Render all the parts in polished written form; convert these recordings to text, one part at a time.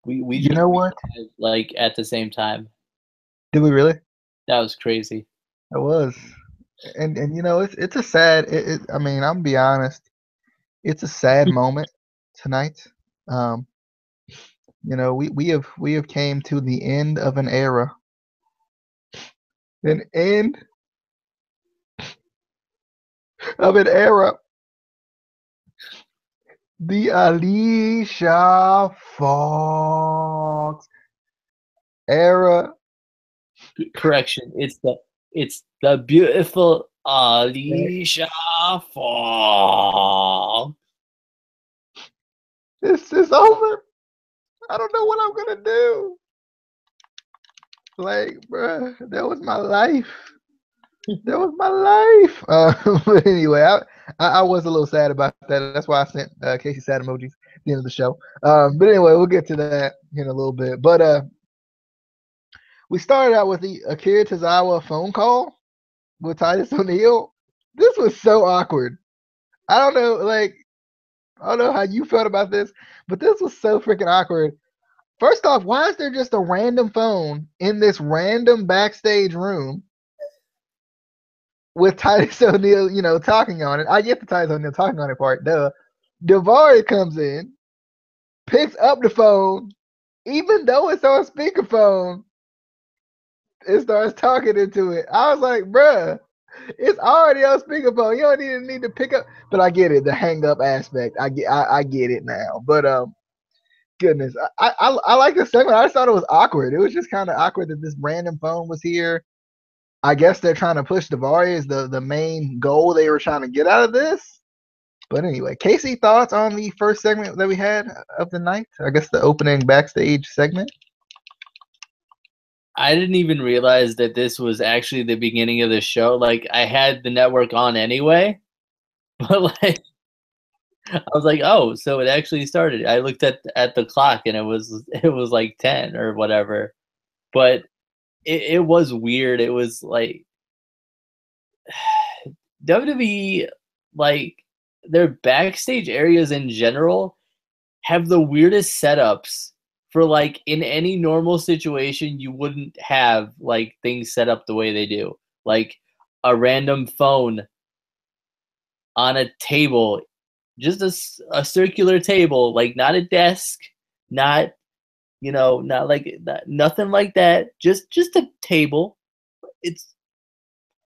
We You just know what? like at the same time. Did we really? That was crazy. It was. And it's a sad I mean, I'm gonna be honest. It's a sad moment tonight. Um, we have came to the end of an era. An end of an era. The Alicia Fox era. Correction. It's the beautiful Alicia Fall. This is over. I don't know what I'm gonna do. Like, bruh, that was my life. That was my life. But anyway, I was a little sad about that. That's why I sent Casey sad emojis at the end of the show. But anyway, we'll get to that in a little bit. But we started out with the Akira Tozawa phone call with Titus O'Neil. This was so awkward. I don't know, like, I don't know how you felt about this, but this was so freaking awkward. First off, why is there just a random phone in this random backstage room with Titus O'Neil, talking on it? I get the Titus O'Neil talking on it part, duh. Davari comes in, picks up the phone, even though it's on speakerphone, and starts talking into it. I was like, bruh, it's already on speakerphone. You don't even need to pick up. But I get it, the hang up aspect. I get it now. But goodness, I like the segment. I just thought it was awkward. It was just kind of awkward that this random phone was here. I guess they're trying to push Davari as the main goal they were trying to get out of this. But anyway, Casey, thoughts on the first segment that we had of the night? I guess the opening backstage segment. I didn't even realize that this was actually the beginning of the show. Like I had the network on anyway, but like I was like, oh, so it actually started. I looked at the clock and it was like 10 or whatever. But it was weird. It was like WWE, like their backstage areas in general have the weirdest setups for like in any normal situation you wouldn't have like things set up the way they do. Like a random phone on a table, just a circular table, like not a desk, not not like nothing like that. Just a table. It's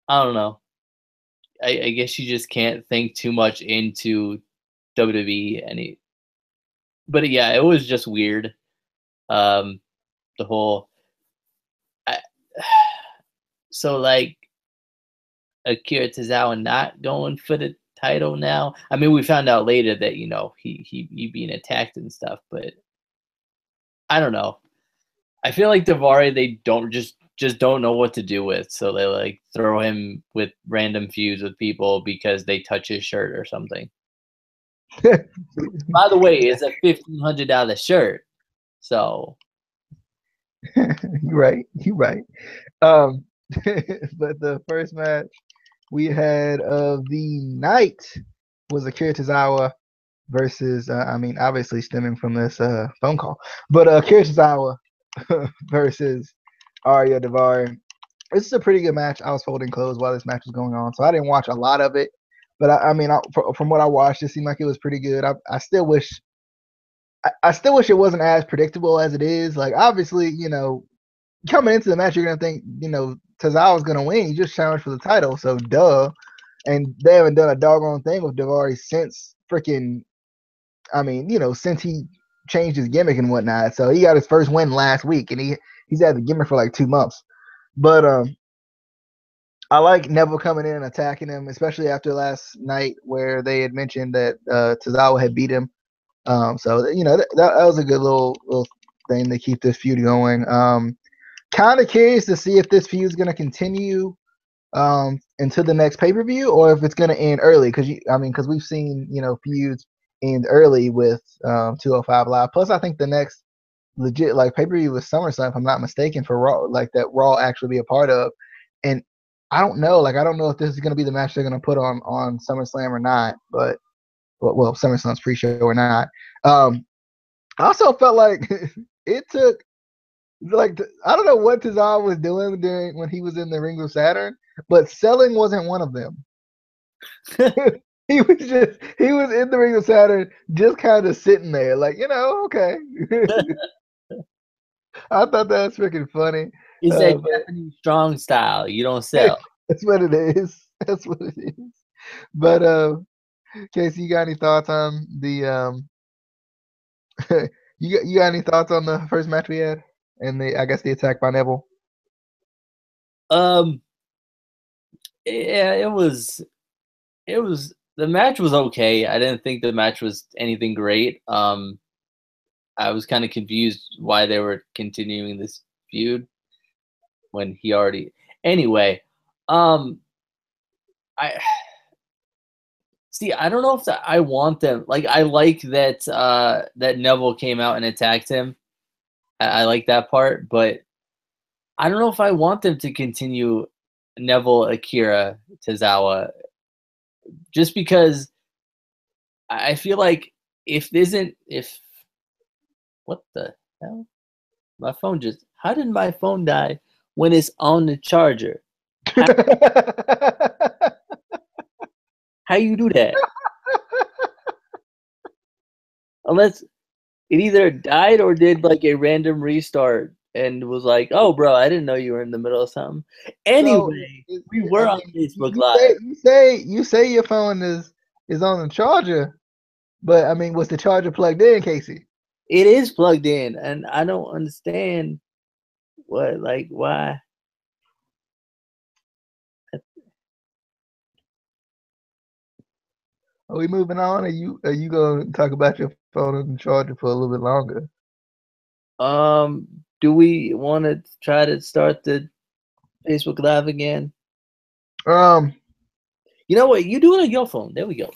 I don't know. I guess you just can't think too much into WWE any. But yeah, it was just weird. Um, the whole. I, so like Akira Tozawa not going for the title now. I mean, we found out later that he being attacked and stuff, but I don't know. I feel like Davari they don't just don't know what to do with, so they like throw him with random feuds with people because they touch his shirt or something. By the way, it's a $1,500 shirt, so You're right. You're right. Um, but the first match we had of the night was Akira Tozawa versus, I mean, obviously stemming from this phone call, but Akira Tozawa versus Arya Davari. This is a pretty good match. I was folding clothes while this match was going on, so I didn't watch a lot of it. But I mean, from what I watched, it seemed like it was pretty good. I still wish I still wish it wasn't as predictable as it is. Like, obviously, coming into the match, you're gonna think, Tozawa's gonna win. He just challenged for the title, so duh. And they haven't done a doggone thing with Davari since freaking. I mean, since he changed his gimmick and whatnot. So he got his first win last week, and he's had the gimmick for like 2 months. But I like Neville coming in and attacking him, especially after last night where they had mentioned that Tozawa had beat him. So that was a good little thing to keep this feud going. Kind of curious to see if this feud is going to continue into the next pay per view or if it's going to end early. Because we've seen feuds end early with 205 Live. Plus, I think the next legit like pay per view was SummerSlam, if I'm not mistaken, for Raw, like that Raw actually be a part of. And I don't know, like I don't know if this is going to be the match they're going to put on SummerSlam or not, but well, SummerSlam's pre-show or not. I also felt like it took like I don't know what Tozawa was doing during when he was in the Rings of Saturn, but selling wasn't one of them. He was in the Rings of Saturn, just kind of sitting there, like okay. I thought that was freaking funny. It's that But Japanese strong style. You don't sell. that's what it is. That's what it is. But Casey, you got any thoughts on the you got any thoughts on the first match we had and the I guess the attack by Neville? Um, yeah, it was the match was okay. I didn't think the match was anything great. I was kind of confused why they were continuing this feud when he already. Anyway, I see. I don't know if I want them. Like, I like that that Neville came out and attacked him. I like that part, but I don't know if I want them to continue Neville Akira Tozawa, just because I feel like if what the hell? My phone just how did my phone die when it's on the charger? How, how you do that? Unless it either died or did like a random restart and was like, "Oh, bro, I didn't know you were in the middle of something." So Anyway, we were I on mean, Facebook you Live. say you say your phone is on the charger, but I mean, was the charger plugged in, Casey? It is plugged in, and I don't understand why. Are we moving on? Are you gonna talk about your phone on the charger for a little bit longer? Do we want to try to start the Facebook Live again? Um, You know what? You do it on your phone. There we go.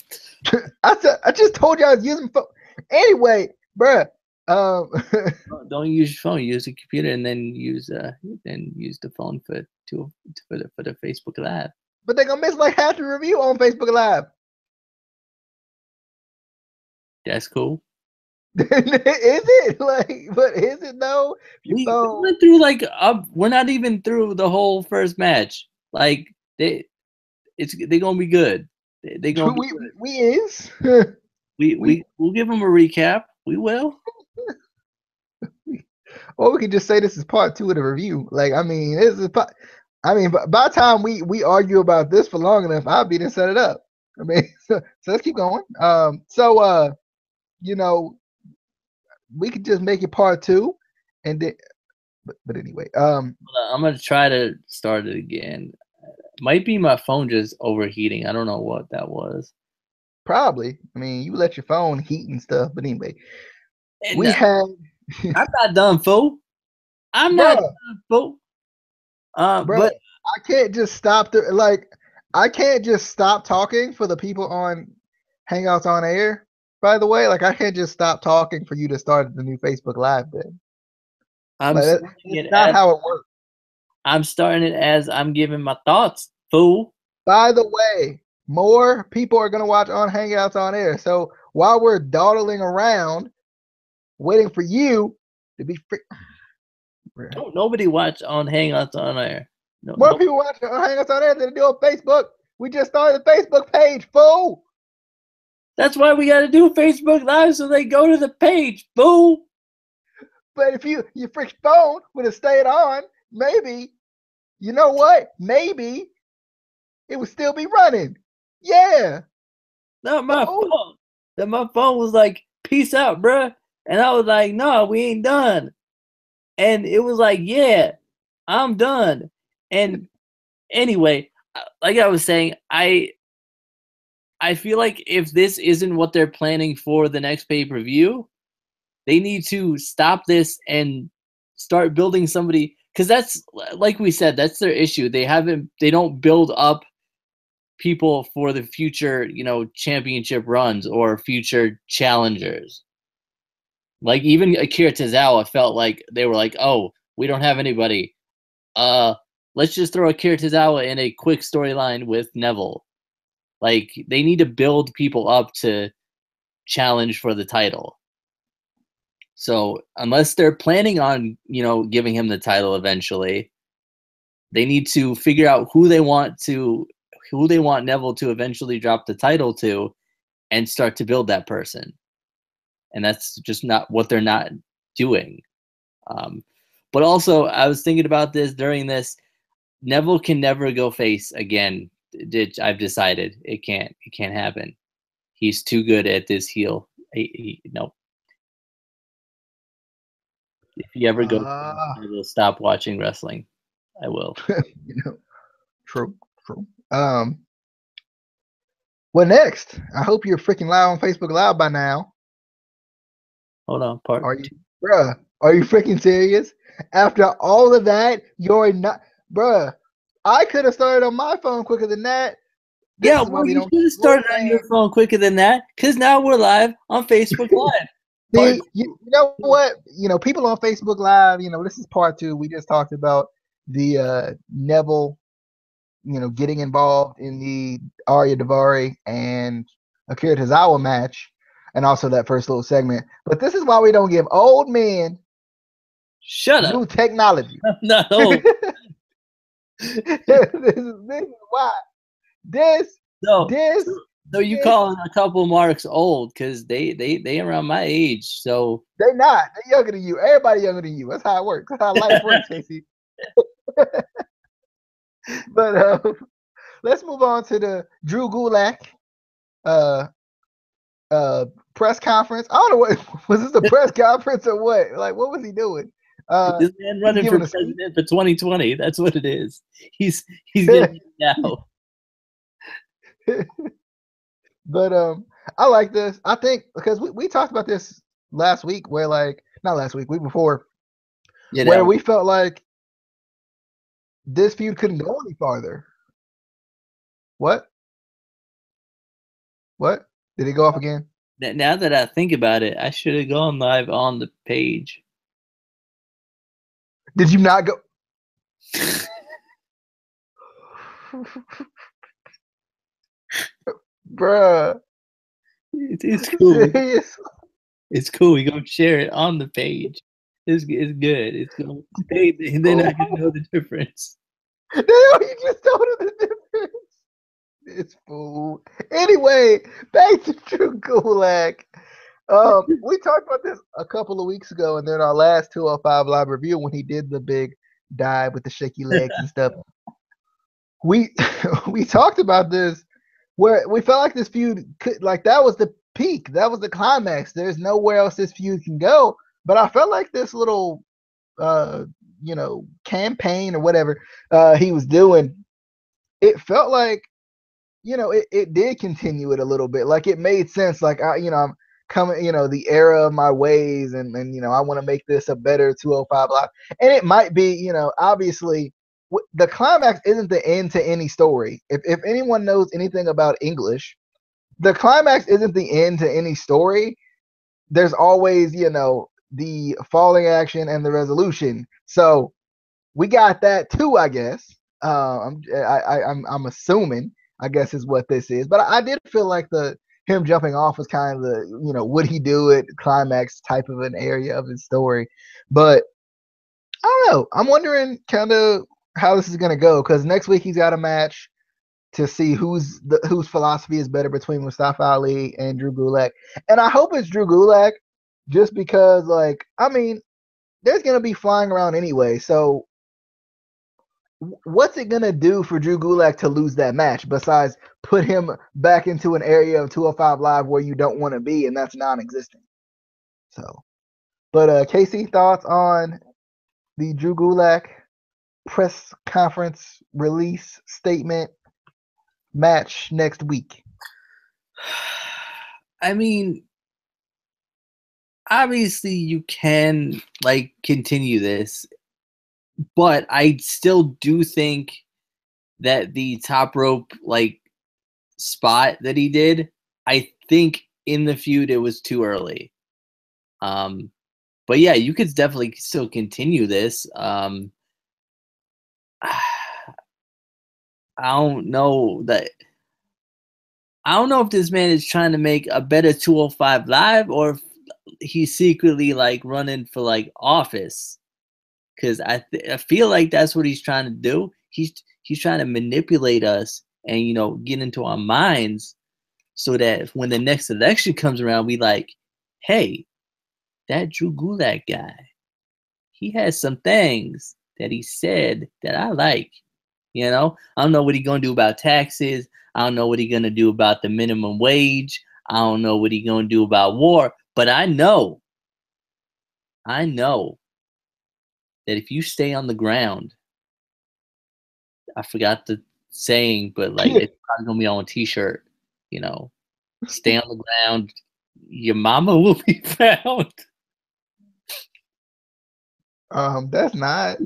I just told you I was using phone. Anyway, bruh. Don't use your phone. Use the computer, and then use the phone for the Facebook Live. But they're gonna miss like half the review on Facebook Live. That's cool. Is it like? But is it though? Your We phone. went through like we're not even through the whole first match. Like they're gonna be good. They gonna be good. We is. we We'll give them a recap. We will. or we could just say this is part 2 of the review. Like I mean, this is. I mean, by the time we argue about this for long enough, I'll be to set it up. I mean, so let's keep going. You know, we could just make it part 2, and then. But anyway, I'm gonna try to start it again. Might be my phone just overheating. I don't know what that was. probably. I mean, you let your phone heat and stuff. But anyway, And we had, I'm not done, fool. I'm not bruh, done, fool. bruh. But I can't just stop the like. I can't just stop talking for the people on Hangouts on Air. By the way, like I can't just stop talking for you to start the new Facebook Live thing. I'm Like starting it's it not as how it works. I'm giving my thoughts, fool. By the way, more people are gonna watch on Hangouts on Air. So while we're dawdling around waiting for you to be free, Don't nobody watch on Hangouts on Air. No, more no. people watching on Hangouts on Air than they do on Facebook. We just started the Facebook page, fool. That's why we got to do Facebook Live so they go to the page, fool. But if your freaking phone would have stayed on, maybe you know what? Maybe it would still be running. Yeah. Not my Fool. phone. Then my phone was like, "Peace out, bruh," and I was like, "No, we ain't done." And it was like, "Yeah, I'm done." And anyway, like I was saying, I feel like if this isn't what they're planning for the next pay-per-view, they need to stop this and start building somebody, because that's like we said, that's their issue. They don't build up people for the future, championship runs or future challengers. Like even Akira Tozawa felt like they were like, "Oh, we don't have anybody. Let's just throw Akira Tozawa in a quick storyline with Neville." Like they need to build people up to challenge for the title. So unless they're planning on, giving him the title eventually, they need to figure out who they want Neville to eventually drop the title to and start to build that person. And that's just not what they're not doing. But also, I was thinking about this during this. Neville can never go face again. I've decided it can't happen. He's too good at this heel. No. If he ever goes, I will stop watching wrestling. I will. True. What next? I hope you're freaking live on Facebook Live by now. Hold on, Are you freaking serious? After all of that, you're not, bruh. I could have started on my phone quicker than that. Yeah, well, you should have started on your phone quicker than that, because now we're live on Facebook Live. See, you know what? People on Facebook Live, this is part 2. We just talked about the Neville, getting involved in the Arya Daivari and Akira Tozawa match, and also that first little segment. But this is why we don't give old men new technology. I'm not old. this is why. So you calling a couple marks old because they around my age, so they're not. They're younger than you. Everybody younger than you. That's how it works. That's how life works, Casey. But let's move on to the Drew Gulak press conference. I don't know what was this, a press conference or what? Like, what was he doing? This man running for president for 2020. That's what it is. He's getting it now. But I like this. I think because we talked about this last week, where not last week, week before, where we felt like this feud couldn't go any farther. What? Did it go off again? Now that I think about it, I should have gone live on the page. Did you not go? Bruh. It's cool. It's cool. We gonna share it on the page. It's good. It's cool. They're not gonna know the difference. You just told them the difference. This fool. Anyway, back to Drew Gulak. We talked about this a couple of weeks ago, and then our last 205 live review when he did the big dive with the shaky legs and stuff. We talked about this where we felt like this feud that was the peak, that was the climax. There's nowhere else this feud can go. But I felt like this little campaign or whatever he was doing, it felt like it did continue it a little bit. Like it made sense. Like I'm coming, the era of my ways, and I want to make this a better 205 live. And it might be, obviously the climax isn't the end to any story. If anyone knows anything about English, the climax isn't the end to any story. There's always, the falling action and the resolution. So we got that too, I guess. I'm assuming, I guess, is what this is. But I did feel like him jumping off was kind of the, would he do it, climax type of an area of his story. But I don't know. I'm wondering kind of how this is going to go, because next week he's got a match to see whose philosophy is better between Mustafa Ali and Drew Gulak. And I hope it's Drew Gulak, just because, there's going to be flying around anyway. So what's it going to do for Drew Gulak to lose that match besides put him back into an area of 205 Live where you don't want to be, and that's non-existent. So, but Casey, thoughts on the Drew Gulak press conference release statement match next week? I mean, obviously you can continue this, but I still do think that the top rope spot that he did, I think in the feud it was too early. But yeah, you could definitely still continue this. I don't know if this man is trying to make a better 205 Live, or he's secretly like running for like office, because I feel like that's what he's trying to do. He's trying to manipulate us and get into our minds so that when the next election comes around, we like, hey, that Drew Gulak guy, he has some things that he said that I like. I don't know what he's gonna do about taxes. I don't know what he's gonna do about the minimum wage. I don't know what he's gonna do about war. But I know that if you stay on the ground, I forgot the saying, but like it's probably gonna be on a t-shirt, stay on the ground, your mama will be found. That's not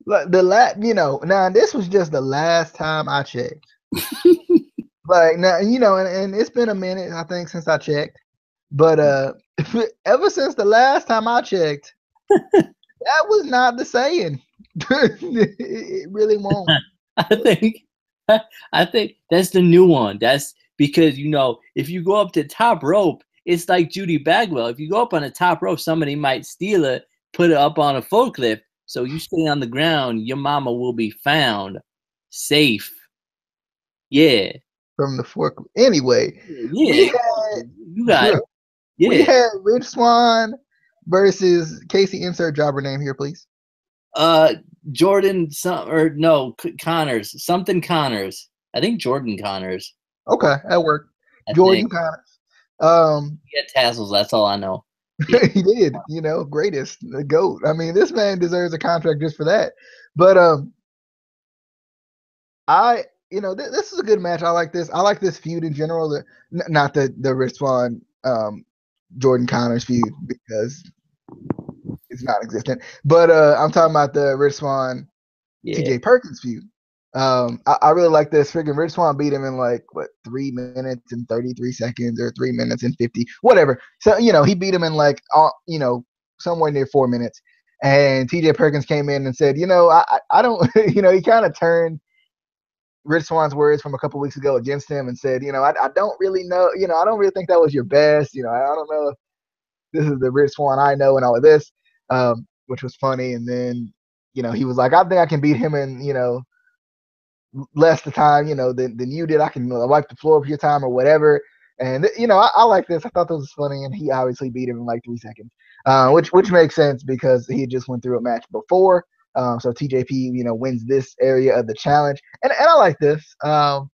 like now this was just the last time I checked. Like now, and it's been a minute, I think, since I checked. But ever since the last time I checked, that was not the saying. It really won't. I think that's the new one. That's because if you go up to the top rope, it's like Judy Bagwell. If you go up on the top rope, somebody might steal it, put it up on a forklift. So you stay on the ground, your mama will be found safe. Yeah. From the forklift. Anyway, yeah, you got it. Yeah. We had Rich Swann versus Casey. Insert jobber name here, please. Jordan Connors. Something Connors. I think Jordan Connors. Okay, that worked. Jordan Connors. He had tassels, that's all I know. Yeah. He did, greatest, the GOAT. I mean, this man deserves a contract just for that. But this is a good match. I like this. I like this feud in general. Not the Rich Swann Jordan Connors feud, because it's not existent. But I'm talking about the Rich Swann TJ Perkins feud. I really like this. Freaking Rich Swann beat him in like 3 minutes and 33 seconds or 3 minutes and 50, whatever. So he beat him in like somewhere near 4 minutes. And TJ Perkins came in and said, I don't, he kind of turned Rich Swann's words from a couple weeks ago against him and said, I don't really know, I don't really think that was your best. I don't know if this is the Rich Swann I know and all of this, which was funny. And then, he was like, I think I can beat him in, less the time, than you did. I can wipe the floor with your time or whatever. And, I like this. I thought this was funny. And he obviously beat him in like 3 seconds, which makes sense because he just went through a match before. So TJP, wins this area of the challenge, and I like this.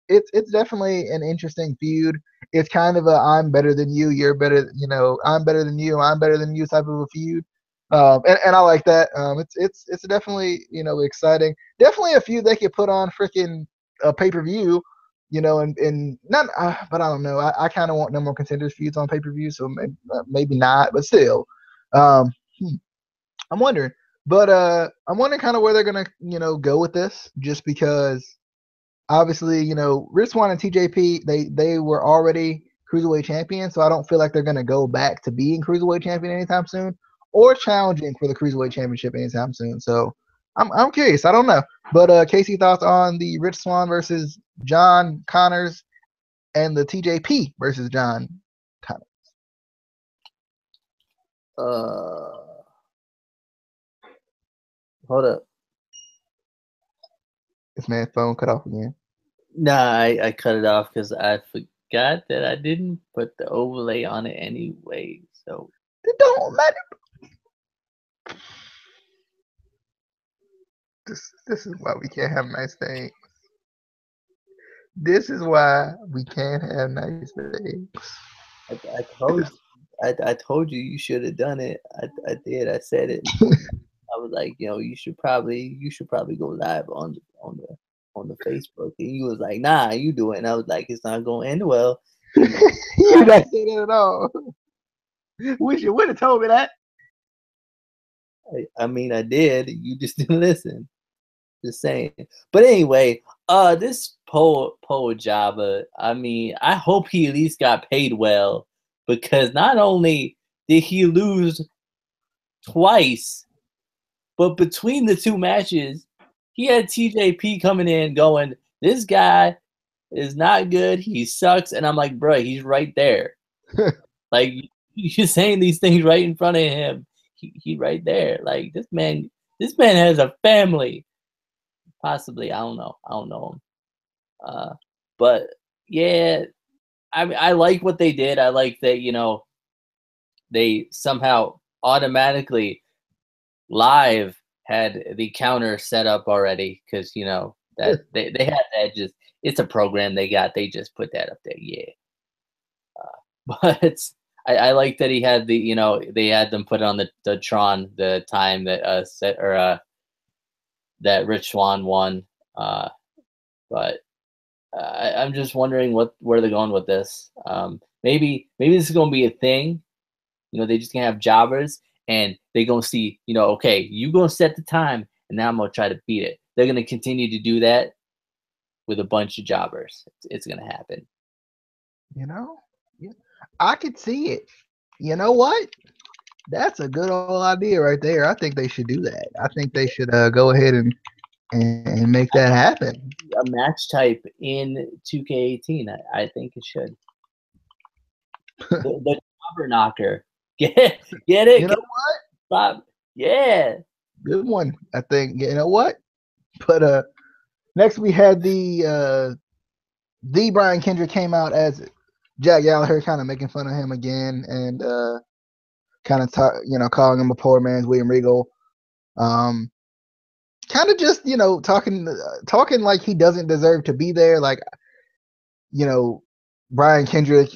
It's definitely an interesting feud. It's kind of a I'm better than you, you're better, I'm better than you, I'm better than you type of a feud. And I like that. It's definitely exciting. Definitely a feud they could put on freaking a pay-per-view, and not. But I don't know. I kind of want no more contenders feuds on pay-per-view, so maybe not. But still, I'm wondering. But I'm wondering kind of where they're gonna, go with this, just because obviously, Rich Swann and TJP, they were already cruiserweight champions, so I don't feel like they're gonna go back to being cruiserweight champion anytime soon, or challenging for the cruiserweight championship anytime soon. So I'm curious. I don't know. But Casey, thoughts on the Rich Swann versus John Connors and the TJP versus John Connors? Hold up. This man's phone cut off again. Nah, I cut it off because I forgot that I didn't put the overlay on it anyway. So it don't matter. This is why we can't have nice things. This is why we can't have nice things. I told you should have done it. I did. I said it. I was like, you should probably go live on the Facebook. And you was like, nah, you do it. And I was like, it's not going to end well. You didn't say that at all. Wish you would have told me that. I mean, I did. You just didn't listen. Just saying. But anyway, this Poe Jabba, I mean, I hope he at least got paid well, because not only did he lose twice, but between the two matches, he had TJP coming in going, this guy is not good. He sucks. And I'm like, bro, he's right there. Like, you're saying these things right in front of him. He right there. Like this man has a family. Possibly, I don't know. I don't know him. But yeah, I mean, I like what they did. I like that, they somehow automatically live had the counter set up already because that they had that. Just it's a program they just put that up there. Yeah. But I like that he had they had them put on the Tron the time that that Rich Swann won. But I'm just wondering where they're going with this. Maybe this is gonna be a thing. They just gonna have jobbers and they gonna see, okay, you gonna set the time and now I'm gonna try to beat it. They're gonna continue to do that with a bunch of jobbers. It's gonna happen. Yeah, I could see it. You know what? That's a good old idea right there. I think they should do that. I think they should go ahead and make that happen. A match type in 2K18. I think it should. The jobber knocker. Get it? You know what? Stop. Yeah. Good one. I think. You know what? But next we had the Brian Kendrick came out as Jack Gallagher, kind of making fun of him again, and kind of calling him a poor man's William Regal. Kind of just talking like he doesn't deserve to be there. Like Brian Kendrick,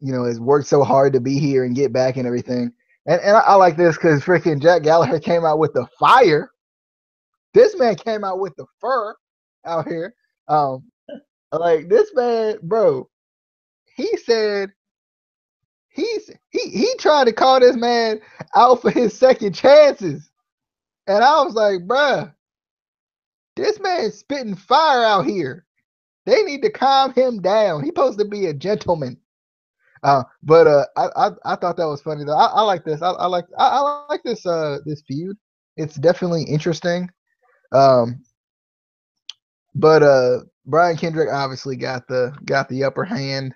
has worked so hard to be here and get back and everything. And I like this because freaking Jack Gallagher came out with the fire. This man came out with the fur out here. Like this man, bro. He said he tried to call this man out for his second chances. And I was like, bruh, this man's spitting fire out here. They need to calm him down. He's supposed to be a gentleman. But I thought that was funny though. I like this. I like this this feud. It's definitely interesting. But Brian Kendrick obviously got the upper hand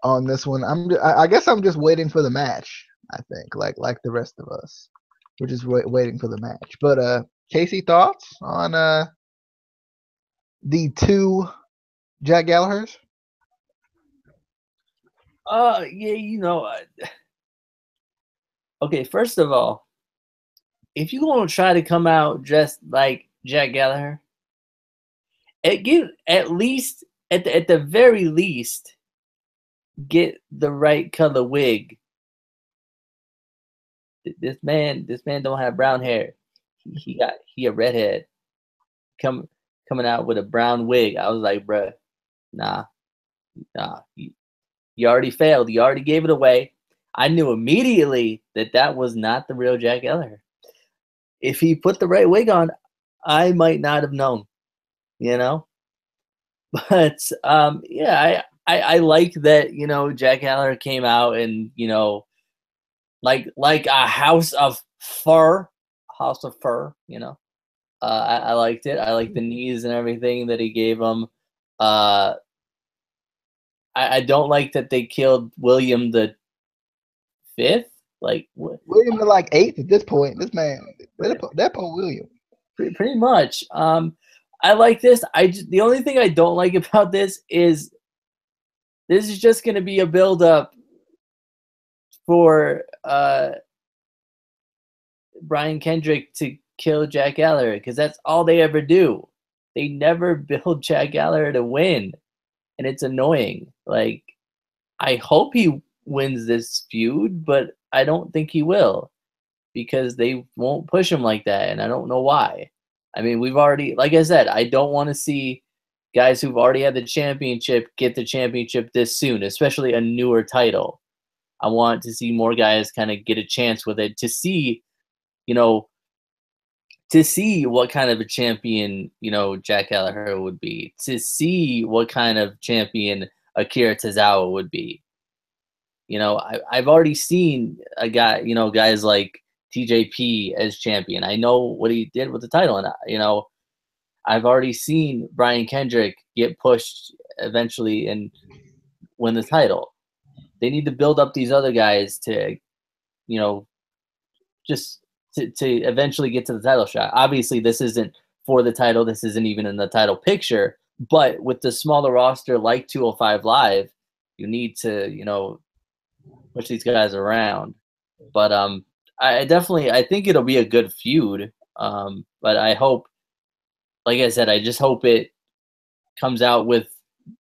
on this one. I guess I'm just waiting for the match. I think like the rest of us, we're just waiting for the match. But Casey, thoughts on the two Jack Gallaghers? Yeah, okay, first of all, if you're gonna try to come out dressed like Jack Gallagher, at the very least, get the right color wig. This man don't have brown hair. He a redhead. Coming out with a brown wig. I was like, bruh, nah. You already failed. You already gave it away. I knew immediately that was not the real Jack Gallagher. If he put the right wig on, I might not have known, But yeah, I like that, Jack Gallagher came out and, like a house of fur. I liked it. I liked the knees and everything that he gave him. I don't like that they killed William the Fifth. Like William the eighth at this point. This man, that poor William. Pretty much. I like this. The only thing I don't like about this is just going to be a build up for Brian Kendrick to kill Jack Gallagher because that's all they ever do. They never build Jack Gallagher to win. And it's annoying. Like, I hope he wins this feud, but I don't think he will because they won't push him like that, and I don't know why. I mean, we've already, like I said, I don't want to see guys who've already had the championship get the championship this soon, especially a newer title. I want to see more guys kind of get a chance with it to see, what kind of a champion, Jack Gallagher would be, to see what kind of champion Akira Tozawa would be. I've already seen a guy, guys like TJP as champion. I know what he did with the title, and I've already seen Brian Kendrick get pushed eventually and win the title. They need to build up these other guys to, you know, just to eventually get to the title shot. Obviously, this isn't for the title. This isn't even in the title picture. But with the smaller roster like 205 Live, you need to, push these guys around. But I think it'll be a good feud. But I hope, like I said, I just hope it comes out with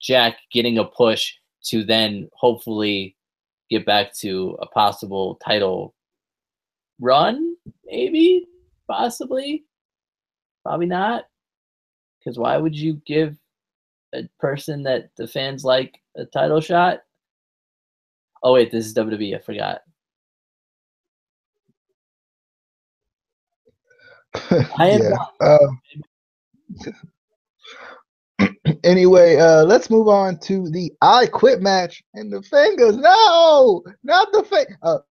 Jack getting a push to then hopefully get back to a possible title run, maybe, possibly, probably not. Because why would you give a person that the fans like a title shot? Oh wait, this is WWE. I forgot. I am Anyway, let's move on to the I Quit match and the fingers. No, not the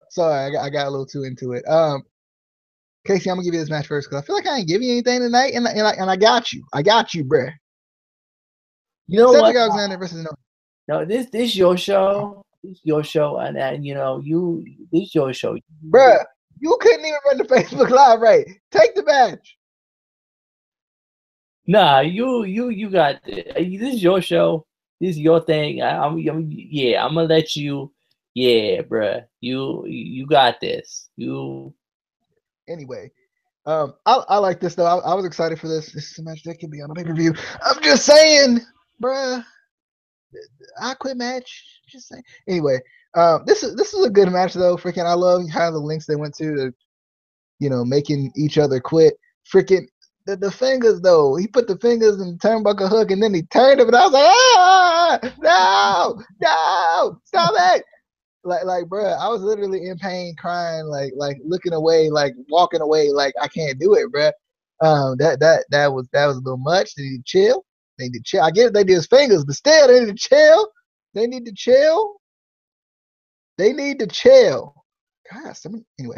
sorry, I got a little too into it. Casey, I'm gonna give you this match first because I feel like I ain't giving you anything tonight, and I got you, bruh. You know Cedric what? Alexander versus No, this your show. This your show, and this your show, bruh. You couldn't even run the Facebook Live right. Take the match. Nah, you got this is your show. This is your thing. I'm gonna let you. Yeah, bruh. You got this. Anyway, I like this though. I was excited for this. This is a match that could be on a pay-per-view. I'm just saying, bruh. I Quit match. Just saying. Anyway, this is a good match though. Freaking, I love how the links they went to, making each other quit. Freaking the fingers though. He put the fingers in the turnbuckle hook and then he turned him, and I was like, no, stop it. Like, bro, I was literally in pain, crying, like looking away, like walking away, like I can't do it, bro. That was a little much. They need to chill. They need to chill. I get it, they did his fingers, but still, they need to chill. They need to chill. They need to chill. Gosh, anyway,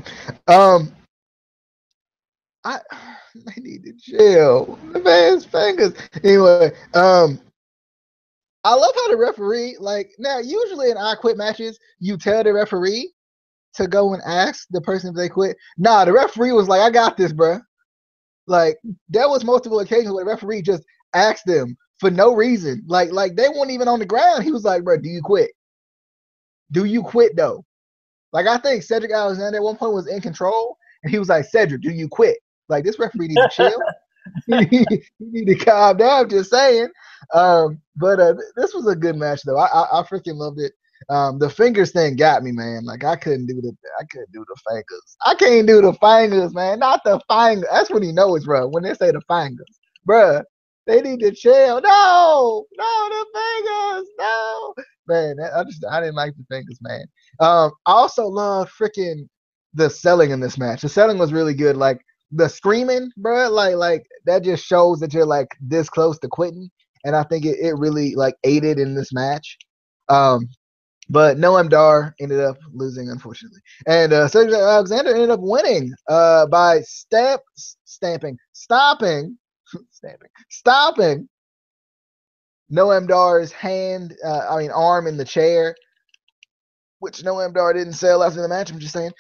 they need to chill. The man's fingers. Anyway, I love how the referee, like, now usually in I Quit matches, you tell the referee to go and ask the person if they quit. Nah, the referee was like, I got this, bro. Like, there was multiple occasions where the referee just asked them for no reason. Like they weren't even on the ground. He was like, bro, do you quit? Do you quit though? Like, I think Cedric Alexander at one point was in control, and he was like, Cedric, do you quit? Like, this referee needs to chill. You need to calm down. Just saying. But this was a good match though. I freaking loved it. The fingers thing got me, man. Like, I couldn't do the fingers. I can't do the fingers, man. Not the fingers. That's when he knows, bro. When they say the fingers, bro, they need to chill. No, the fingers. No, man. I didn't like the fingers, man. I also love freaking the selling in this match. The selling was really good. Like, the screaming, bro, like that just shows that you're like this close to quitting, and I think it really like aided in this match. But Noam Dar ended up losing, unfortunately, and Cedric Alexander ended up winning by stopping Noam Dar's arm in the chair, which Noam Dar didn't sell after the match. I'm just saying.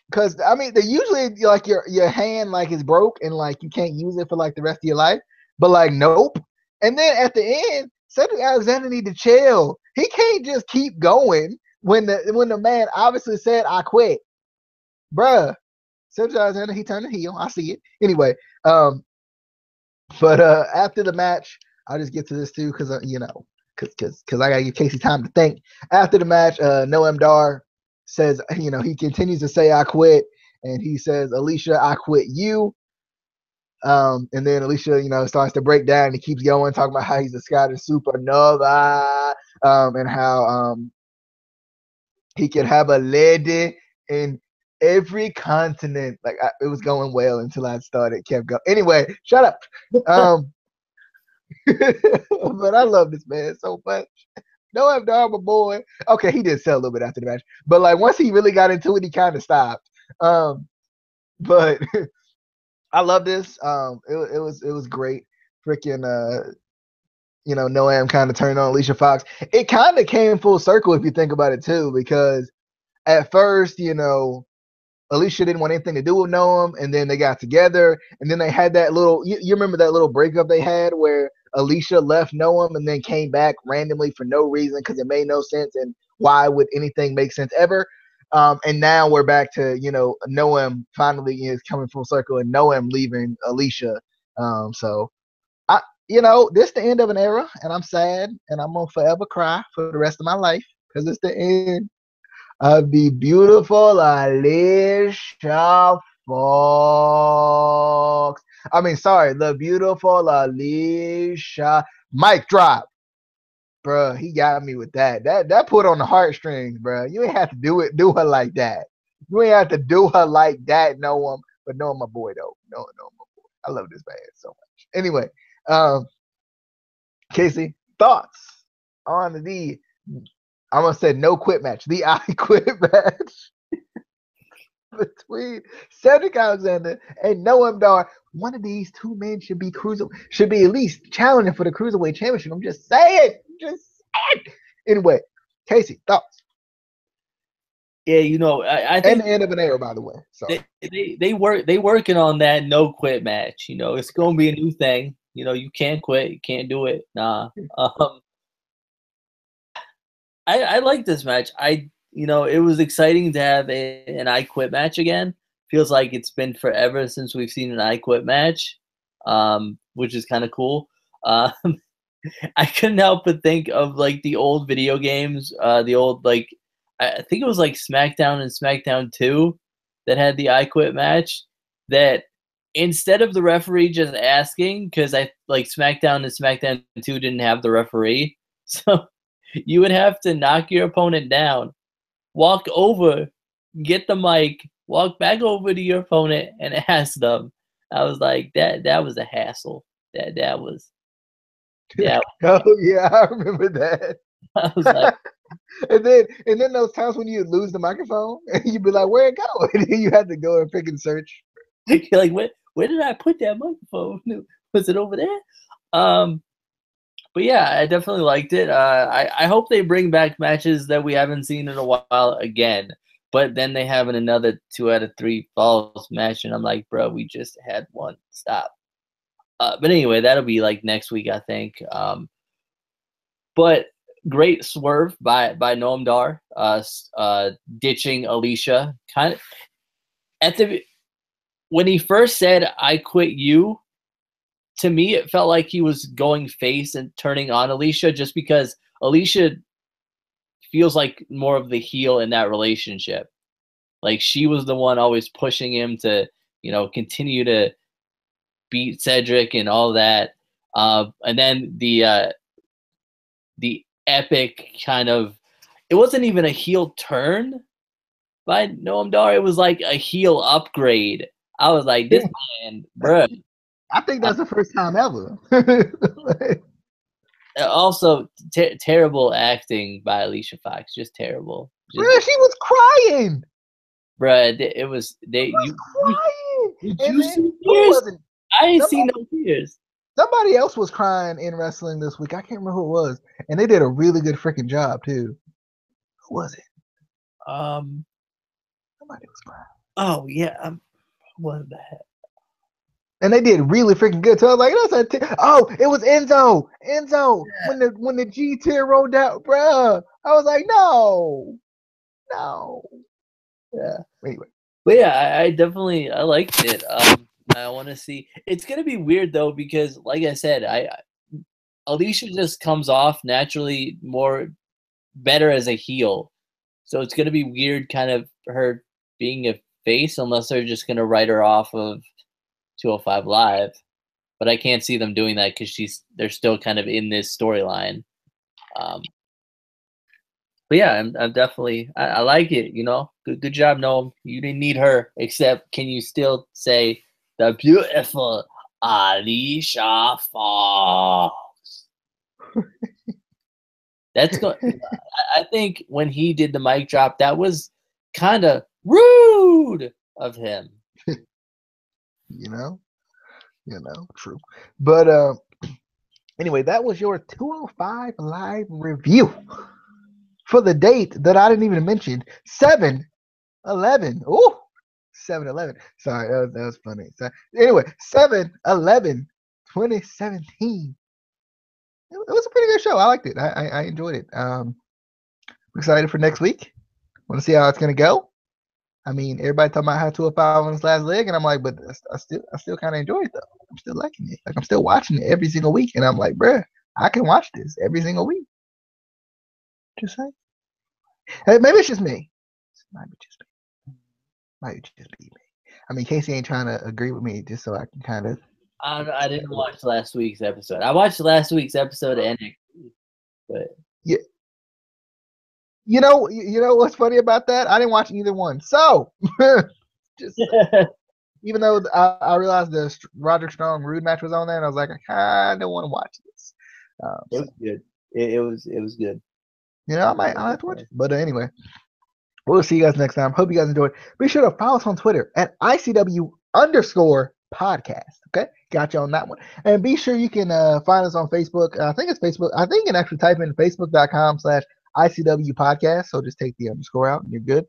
Because they usually like your hand like is broke and like you can't use it for like the rest of your life, but like nope. And then at the end, Cedric Alexander need to chill. He can't just keep going when the man obviously said I quit, bruh. Cedric Alexander, he turned the heel. I see it anyway. But after the match, I'll just get to this too because because I gotta give Casey time to think. After the match, Noam Dar says, he continues to say I quit, and he says, Alicia, I quit you. And then Alicia, starts to break down, and he keeps going, talking about how he's a Scottish supernova, and how he can have a lady in every continent. Like, it was going well until I kept going. Anyway, shut up. But I love this man so much. Noam Dar, my boy. Okay, he did sell a little bit after the match, but like once he really got into it, he kind of stopped. But I love this. It was great. Freaking Noam kind of turned on Alicia Fox. It kind of came full circle if you think about it too, because at first, Alicia didn't want anything to do with Noam, and then they got together, and then they had that little. You remember that little breakup they had where Alicia left Noam and then came back randomly for no reason because it made no sense, and why would anything make sense ever? And now we're back to Noam finally is coming full circle, and Noam leaving Alicia. So this the end of an era, and I'm sad, and I'm gonna forever cry for the rest of my life because it's the end of the beautiful Alicia Fox. I mean, sorry, the beautiful Alicia. Mic drop, bruh. He got me with that. That put on the heartstrings, bruh. You ain't have to do her like that. You ain't have to do her like that. But no, my boy though. No, my boy. I love this man so much. Anyway, Casey, thoughts on the I'm gonna say no quit match. The I quit match between Cedric Alexander and Noam Dar. One of these two men should be at least challenging for the cruiserweight championship. I'm just saying. Anyway, Casey, thoughts? Yeah, I think and the end of an era, by the way. Sorry. They working on that no quit match. It's gonna be a new thing. You can't quit. You can't do it. Nah. I like this match. It was exciting to have an I Quit match again. Feels like it's been forever since we've seen an I Quit match, which is kind of cool. I couldn't help but think of like the old video games, the old I think it was like SmackDown and SmackDown 2 that had the I Quit match. That instead of the referee just asking, because I like SmackDown and SmackDown 2 didn't have the referee, so you would have to knock your opponent down, walk over, get the mic, walk back over to your opponent, and ask them. I was like, that was a hassle. That was. Oh yeah, I remember that. I was like, and then those times when you lose the microphone and you'd be like, "Where'd it go?" And then you had to go and freaking search. You're like, where did I put that microphone? Was it over there? But yeah, I definitely liked it. I hope they bring back matches that we haven't seen in a while again. But then they have another 2 out of 3 falls match, and I'm like, bro, we just had one. Stop. But anyway, that'll be like next week, I think. But great swerve by Noam Dar, ditching Alicia. Kind of when he first said "I quit you," to me it felt like he was going face and turning on Alicia, just because Alicia feels like more of the heel in that relationship. Like she was the one always pushing him to, continue to beat Cedric and all that. And then the epic kind of, it wasn't even a heel turn by Noam Dar. It was like a heel upgrade. I was like, this man, bro. I think that's the first time ever. Also, terrible acting by Alicia Fox. Just terrible. Bro, she was crying. Bruh, it was crying. Did you see tears? I ain't seen no tears. Somebody else was crying in wrestling this week. I can't remember who it was, and they did a really good freaking job too. Who was it? Somebody was crying. Oh yeah, what the heck? And they did really freaking good. So I was like, it was Enzo. Enzo, yeah. when the G tier rolled out, bruh. I was like, no. Yeah. Anyway. But yeah, I definitely liked it. I want to see. It's gonna be weird though, because like I said, Alicia just comes off naturally better as a heel. So it's gonna be weird, kind of her being a face, unless they're just gonna write her off of 205 Live. But I can't see them doing that because they're still kind of in this storyline. But yeah, I'm definitely I like it. Good job, Noam. You didn't need her, except can you still say the beautiful Alicia Fox? That's good. I think when he did the mic drop, that was kind of rude of him. True. But Anyway, that was your 205 live review for the date that I didn't even mention, 7/11. Oh, 7/11. Sorry, that was funny. So, anyway, 7/11/2017. It was a pretty good show. I liked it. I enjoyed it. I'm excited for next week. Want to see how it's gonna go. I mean, everybody talking about how 205 on his last leg, and I'm like, but I still kind of enjoy it though. I'm still liking it. Like I'm still watching it every single week, and I'm like, bruh, I can watch this every single week. Just saying. Hey, maybe it's just me. It might be just me. Might just be me. I mean, Casey ain't trying to agree with me, just so I can kind of. I didn't watch last week's episode. I watched last week's episode and but yeah. You know what's funny about that? I didn't watch either one. So, just even though I realized the Roderick Strong Rude match was on there, and I was like, I kind of want to watch this. It was good. It was good. You know, I might have to watch it. But anyway, we'll see you guys next time. Hope you guys enjoyed. Be sure to follow us on Twitter at ICW_podcast. Okay, got you on that one. And be sure you can find us on Facebook. I think it's Facebook. I think you can actually type in facebook.com/ICW podcast. So just take the underscore out and you're good.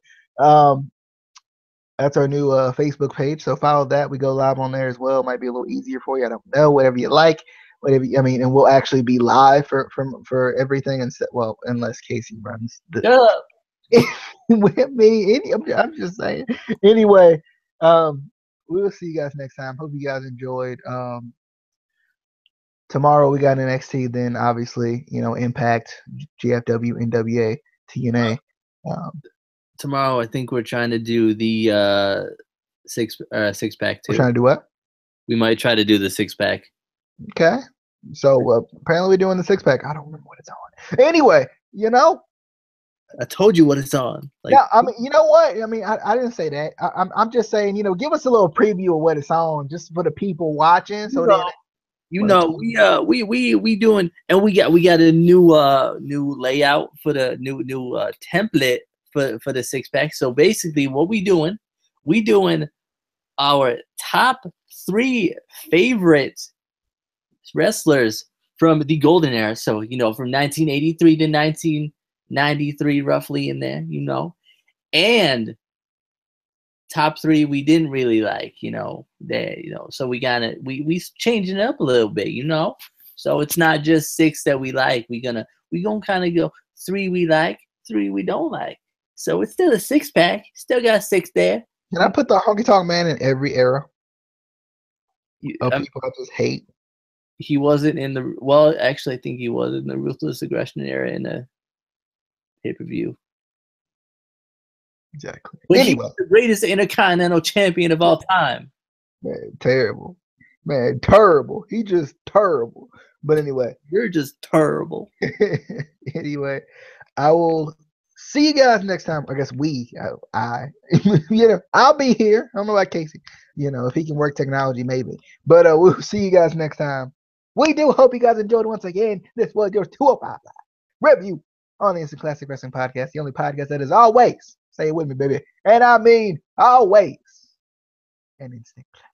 That's our new Facebook page. So follow that. We go live on there as well. Might be a little easier for you. I don't know. Whatever you like. And we'll actually be live for everything. And well, unless Casey runs the with me. I'm just saying. Anyway, we'll see you guys next time. Hope you guys enjoyed. Tomorrow we got NXT. Then obviously, Impact, GFW, NWA, TNA. Tomorrow, I think we're trying to do the six pack too. We're trying to do what? We might try to do the 6-pack. Okay. So apparently we're doing the 6-pack. I don't remember what it's on. Anyway, I told you what it's on. Yeah, I mean, you know what? I mean, I didn't say that. I'm just saying, give us a little preview of what it's on, just for the people watching. So we doing, and we got a new layout for the new template for the 6-pack. So basically, what we doing our top 3 favorite wrestlers from the golden era. So from 1983 to 1993, roughly in there. And top 3 we didn't really like. So we changing it up a little bit. So it's not just 6 that we like. We gonna kind of go 3 we like, 3 we don't like. So it's still a 6-pack. Still got 6 there. Can I put the Honky Tonk Man in every era? People I just hate. He wasn't in the. Well, actually, I think he was in the Ruthless Aggression era in the pay-per-view. Exactly. But anyway, he was the greatest Intercontinental Champion of all time. Man, terrible. Man, terrible. He just terrible. But anyway, you're just terrible. Anyway, I will see you guys next time. I guess I'll be here. I don't know about Casey. If he can work technology, maybe. But we'll see you guys next time. We do hope you guys enjoyed once again. This was your 205 review on the Instant Classic Wrestling Podcast, the only podcast that is always, say it with me, baby, and I mean always, an instant classic.